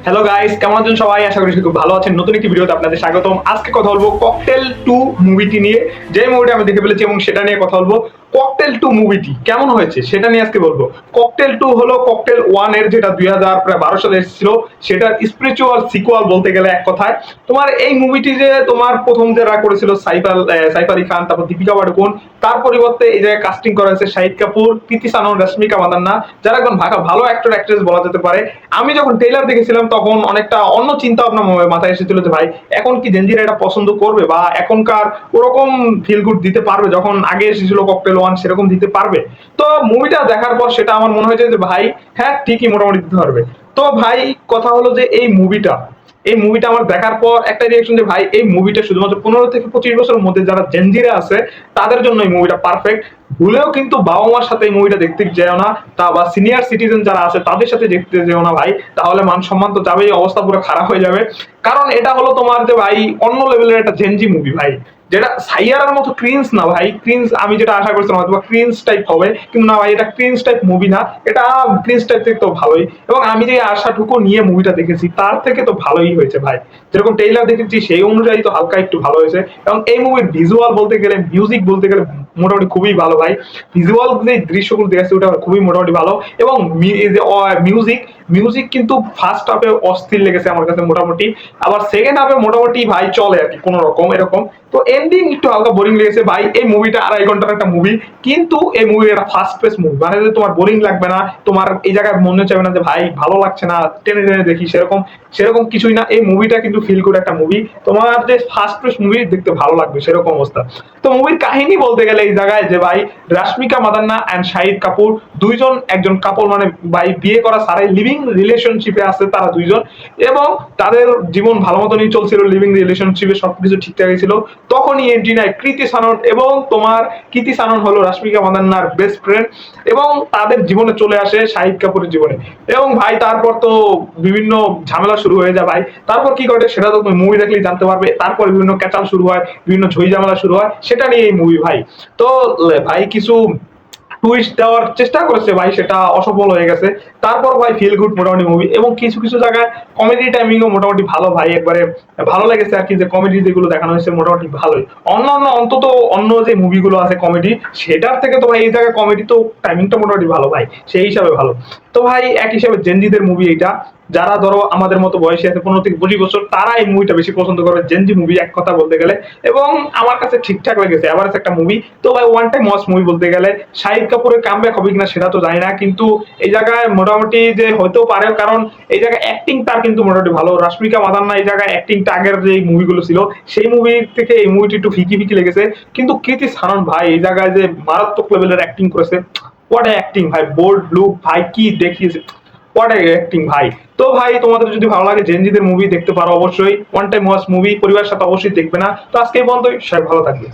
Hello guys, কেমন আছেন সবাই? আশা করি খুব ভালো আছেন। নতুন একটি ভিডিওতে আপনাদের স্বাগতম। আজকে কথা বলবো ককটেল 2 মুভিটি নিয়ে। যে মুভিটা আমি দেখে ফেলেছি এবং সেটা নিয়ে কথা বলবো। ককটেল 2 মুভিটি কেমন হয়েছে সেটা নিয়ে আজকে বলবো। ককটেল 2 হলো ককটেল 1 এর, যেটা 2012 সালে এসেছিল, সেটার স্পিরিচুয়াল সিকুয়াল বলতে গেলে এক কথায়। তোমার এই মুভিটি যে তোমার প্রথম যারা করেছিল সাইফ আলী খান, তারপর দীপিকা পাডুকোন, তার পরিবর্তে এই জায়গায় কাস্টিং করা হয়েছে শাহিদ কাপুর, কৃতি সানন, রশ্মিকা মান্দান্না, যারা একজন ভালো অ্যাক্টর অ্যাক্ট্রেস বলা যেতে পারে। আমি যখন ট্রেলার দেখেছিলাম তখন অনেকটা অন্য চিন্তা ভাবনা মাথায় এসেছিল যে ভাই এখন কি জেনজিরা এটা পছন্দ করবে, বা এখনকার ওরকম ফিল গুড দিতে পারবে যখন আগে এসেছিল ককটেল 1 সেরকম দিতে পারবে। তো মুভিটা দেখার পর সেটা আমার মনে হয়েছে যে ভাই হ্যাঁ ঠিকই মোটামুটি দিতে পারবে। তো ভাই কথা হলো যে এই মুভিটা আমার দেখার পর একটা রিয়েকশন যে ভাই এই মুভিটা শুধুমাত্র 15 থেকে 25 বছরের মধ্যে যারা জেনজিরা আছে তাদের জন্য এই মুভিটা পারফেক্ট। ভুলেও কিন্তু বাবা মার সাথে এই মুভিটা দেখতে যেও না, তা বা সিনিয়র সিটিজেন যারা আছে তাদের সাথে দেখতে যেও না ভাই, তাহলে মান সম্মান তো যাবেই, অবস্থা পুরো খারাপ হয়ে যাবে। কারণ এটা হলো তোমার যে ভাই অন্য লেভেলের একটা জেনজি মুভি ভাই, যেটা সাইয়ারার মতো ক্রিন্স না ভাই। ক্রিন্স আমি যেটা আশা করছিলাম হয়তো ক্রিন্স টাইপ হবে, কিন্তু না ভাই, এটা ক্রিন্স টাইপ মুভি না, এটা ক্রিন্স টাইপ থেকে তো ভালোই। এবং আমি যে আশাটুকু নিয়ে মুভিটা দেখেছি তার থেকে তো ভালোই হয়েছে ভাই। যেরকম ট্রেইলার দেখেছি সেই অনুযায়ী তো হালকা একটু ভালো হয়েছে। এবং এই মুভির ভিজুয়াল বলতে গেলে, মিউজিক বলতে গেলে মোটামুটি খুবই ভালো ভাই। ভিজুয়াল যে দৃশ্যগুলো দেখেছি ওটা খুবই মোটামুটি ভালো। এবং মিউজিক মিউজিক কিন্তু ফার্স্ট হাফে অস্থির লেগেছে আমার কাছে মোটামুটি, আবার সেকেন্ড হাফে মোটামুটি ভাই চলে আর কি কোন রকম এরকম। তো এন্ডিং একটু হালকা বোরিং লেগেছে ভাই। এই মুভিটা 2.5 ঘন্টার একটা মুভি, কিন্তু এই মুভি একটা ফাস্ট পেস মুভি, মানে যে তোমার বোরিং লাগবে না, তোমার এই জায়গায় মনে চাইবে না যে ভাই ভালো লাগছে না, টেনে টেনে দেখি, সেরকম সেরকম কিছুই না। এই মুভিটা কিন্তু ফিল গুড একটা মুভি, তোমার যে ফাস্ট পেস মুভি দেখতে ভালো লাগবে সেরকম অবস্থা। তো মুভির কাহিনী বলতে গেলে এই জায়গায় যে ভাই রাশমিকা মাদান্না এন্ড শাহিদ কাপুর দুইজন একজন কাপল, মানে ভাই বিয়ে করা সারাই লিভিং রিলেশনশিপে আছে তারা দুইজন, এবং তাদের জীবন ভালো মতনই চলছিল, লিভিং রিলেশনশিপে সবকিছু ঠিকঠাকই ছিল। তখনই এন্ট্রি নেয় কৃতি সানন, এবং তোমার কৃতি সানন হলো রাশমিকা মান্দান্নার বেস্ট ফ্রেন্ড, এবং তাদের জীবনে চলে আসে শাহিদ কাপুরের জীবনে। এবং ভাই তারপর তো বিভিন্ন ঝামেলা শুরু হয়ে যায় ভাই। তারপর কি ঘটে সেটা তো তুমি মুভি দেখলেই জানতে পারবে। তারপর বিভিন্ন ক্যাচাল শুরু হয়, বিভিন্ন ঝই ঝামেলা শুরু হয়, সেটা নিয়ে এই মুভি ভাই। তো ভাই কিছু টুইস্ট দেওয়ার চেষ্টা করেছে ভাই, সেটা অসফল হয়ে গেছে। তারপর ভাই ফিল গুড মোটামুটি মুভি, এবং কিছু কিছু জায়গায় কমেডি টাইমিংও মোটামুটি ভালো ভাই, একবারে ভালো লেগেছে আর কি, যে কমেডি যেগুলো দেখানো হয়েছে মোটামুটি ভালোই। অন্যান্য অন্তত অন্য যে মুভিগুলো আছে কমেডি, সেটার থেকে তো ভাই এই জায়গায় কমেডি তো টাইমিংটা মোটামুটি ভালো ভাই, সেই হিসাবে ভালো। তো ভাই এক হিসাবে জেনজিদের মুভি এইটা, যারা ধরো আমাদের মতো বয়সী আছে 15 থেকে 20 বছর, তারা এই মুভিটা বেশি পছন্দ করবে, জেনজি মুভি এক কথা বলতে গেলে। এবং আমার কাছে ঠিকঠাক লেগেছে, এভারেজ একটা মুভি। তো ভাই ওয়ান টাইম ওয়াচ মুভি বলতে গেলে। শাহিদ কাপুরের কামব্যাক হবে কিনা সেটা তো জানি না, কিন্তু এই জায়গায় মোটামুটি যে হতেও পারে, কারণ এই জায়গায় অ্যাক্টিং তার কিন্তু মোটামুটি ভালো। রাশমিকা মাদান্না এই জায়গায় অ্যাক্টিংটা আগের যে মুভিগুলো ছিল সেই মুভির থেকে এই মুভিটি একটু ফিকি ফিকি লেগেছে। কিন্তু কৃতি সানন ভাই এই জায়গায় যে মারাত্মক লেভেলের অ্যাক্টিং করেছে, হোয়াট অ্যাক্টিং ভাই, বোল্ড লুক ভাই, কি দেখিয়েছে, হোয়াট অ্যাক্টিং ভাই। তো ভাই তোমাদের যদি ভালো লাগে জেনজিদের মুভি দেখতে পারো অবশ্যই, ওয়ান টাইম ওয়াচ মুভি, পরিবারের সাথে অবশ্যই দেখবে না। তো আজকে এই পর্যন্তই, সবাই ভালো থাকবে।